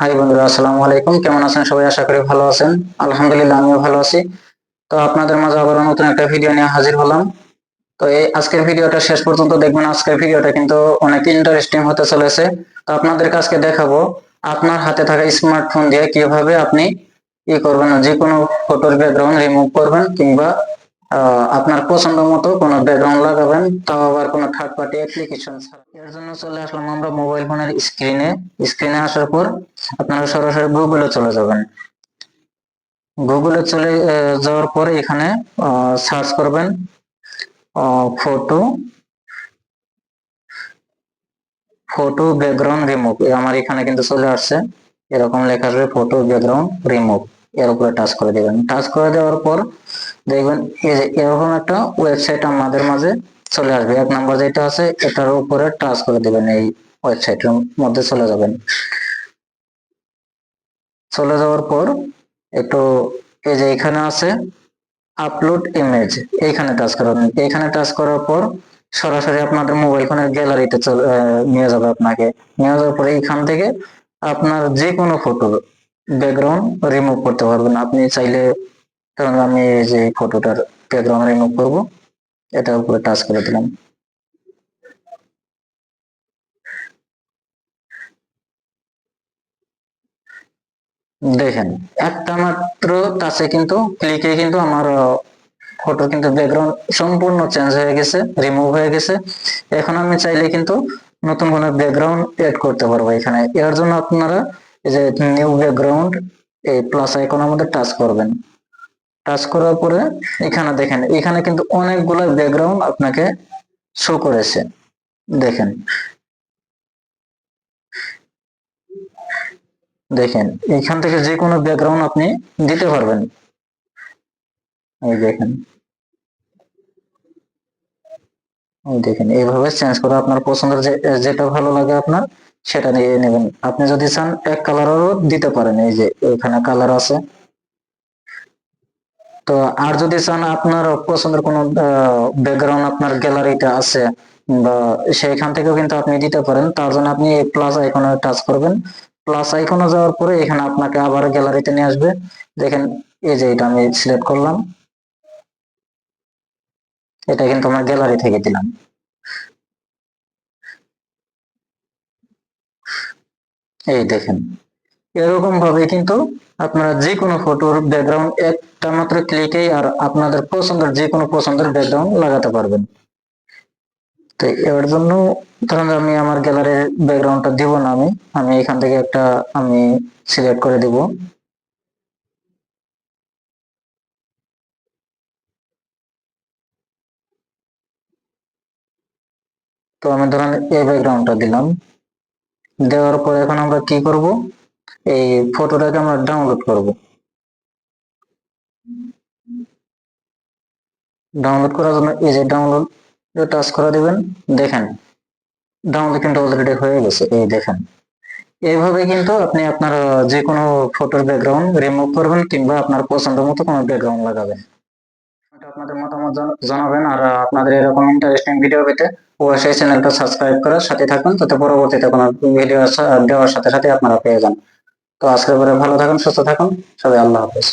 High বন্ধুরা, আসসালামু আলাইকুম। কেমন আছেন সবাই? আশা করি ভালো আছেন। আলহামদুলিল্লাহ, আমিও ভালো আছি। তো আপনাদের মাঝে আবার নতুন একটা ভিডিও নিয়ে হাজির হলাম। তো এই আজকের ভিডিওটা শেষ পর্যন্ত দেখবেন। আজকের ভিডিওটা কিন্তু অনেক ইন্টারেস্টিং হতে চলেছে। তো আপনাদের কাছে দেখাবো আপনার হাতে থাকা স্মার্টফোন দিয়ে কিভাবে আপনি করবেন, যে কোনো ফটোর ব্যাকগ্রাউন্ড রিমুভ করবেন কিংবা আপনার পছন্দ মতো কোনো ব্যাকগ্রাউন্ড লাগাবেন, তাও আবার কোনো থার্ড পার্টি অ্যাপ্লিকেশন ছাড়া। এর জন্য চলে আসলাম আমরা মোবাইল ফোনের স্ক্রিনে আসার পর আপনারা সরাসরি গুগলে চলে যাবেন। গুগলে চলে যাওয়ার পরে এখানে সার্চ করবেন ফটো ফটো ব্যাকগ্রাউন্ড রিমুভ। আমার এখানে কিন্তু চলে আসছে, এরকম লেখা আসবে ফটো ব্যাকগ্রাউন্ড রিমুভ। এর উপরে টাচ করে দেবেন। টাচ করে দেওয়ার পর দেখবেন এই যে এরকম একটা ওয়েবসাইট আমাদের মাঝে চলে আসবে। এক নাম্বার যেটা আছে এটার উপরে টাচ করে দেবেন, এই ওয়েবসাইটের মধ্যে চলে যাবেন। চলে যাওয়ার পর একটু এই যে এখানে আছে আপলোড ইমেজ, এইখানে টাচ করবেন। এইখানে টাচ করার পর সরাসরি আপনাদের মোবাইল ফোনের গ্যালারিতে নিয়ে যাবে। আপনাকে নিয়ে যাওয়ার পরে এইখান থেকে আপনার যে কোনো ফটো ব্যাকগ্রাউন্ড রিমুভ করতে পারবেন আপনি চাইলে। কারণ আমি এই যে ফটোটার ব্যাকগ্রাউন্ড রিমুভ করব, এটার উপরে টাচ করে দিলাম। দেখেন, একটা মাত্র টাচে কিন্তু ক্লিকে কিন্তু আমার ফটো কিন্তু ব্যাকগ্রাউন্ড সম্পূর্ণ চেঞ্জ হয়ে গেছে, রিমুভ হয়ে গেছে। এখন আমি চাইলে কিন্তু নতুন কোনো ব্যাকগ্রাউন্ড এড করতে পারবো এখানে। এর জন্য আপনারা এই যে নিউ ব্যাকগ্রাউন্ড, এই প্লাস আইকনের মধ্যে টাচ করবেন। টাচ করার পরে এখানে দেখেন, এখানে কিন্তু অনেকগুলো ব্যাকগ্রাউন্ড আপনাকে শো করেছে। দেখেন দেখেন এখান থেকে যে কোনো ব্যাকগ্রাউন্ড আপনি দিতে পারবেন। এই দেখেন, এই দেখেন এইভাবে চেঞ্জ করে আপনার পছন্দের যেটা ভালো লাগে আপনার সেটা নিয়ে নেবেন। আপনি যদি চান এক কালারেরও দিতে পারেন, এই যে এখানে কালার আছে। তো আর যদি চান আপনার পছন্দের কোনো ব্যাকগ্রাউন্ড আপনার গ্যালারিতে আছে বা সেইখান থেকেও কিন্তু আপনি দিতে পারেন। তার জন্য আপনি এই প্লাস আইকনে টাচ করবেন। প্লাস আইকনে যাওয়ার পরে এখানে আপনাকে আবার গ্যালারিতে নিয়ে আসবে। দেখেন এই যে এটা আমি সিলেক্ট করলাম, এটা কিন্তু আমার গ্যালারি থেকে দিলাম। এই দেখেন, এরকম ভাবে কিন্তু আপনারা যে কোনো ফটোর ব্যাকগ্রাউন্ড একটা মাত্র ক্লিকেই আর আপনাদের পছন্দের যে কোনো পছন্দের ব্যাকগ্রাউন্ড লাগাতে পারবেন। তো এর জন্য ধরুন আমি আমার গ্যালারির ব্যাকগ্রাউন্ডটা দিব না, আমি আমি এখান থেকে একটা আমি সিলেক্ট করে দিব। তো আমি ধরেন এই ব্যাকগ্রাউন্ডটা দিলাম। দেওয়ার পর এখন আমরা কি করব, এই ফটোটাকে আমরা ডাউনলোড করব। ডাউনলোড করার জন্য এই যে ডাউনলোড টাচ করে দিবেন। দেখেন ডাউনলোড কিন্তু অলরেডি হয়ে গেছে, এই দেখেন। এইভাবে কিন্তু আপনি আপনার যে কোনো ফটোর ব্যাকগ্রাউন্ড রিমুভ করবেন কিংবা আপনার পছন্দ মতো কোনো ব্যাকগ্রাউন্ড লাগাবেন। এটা আপনাদের মতামত জানাবেন। আর আপনাদের এরকম ইন্টারেস্টিং ভিডিও পেতে অবশ্যই চ্যানেলটা সাবস্ক্রাইব করার সাথে থাকুন, যাতে পরবর্তীতে কোনো ভিডিও দেওয়ার সাথে সাথে আপনারা পেয়ে যান। তো আজকের পরে ভালো থাকুন, সুস্থ থাকুন সবাই। আল্লাহ হাফেজ।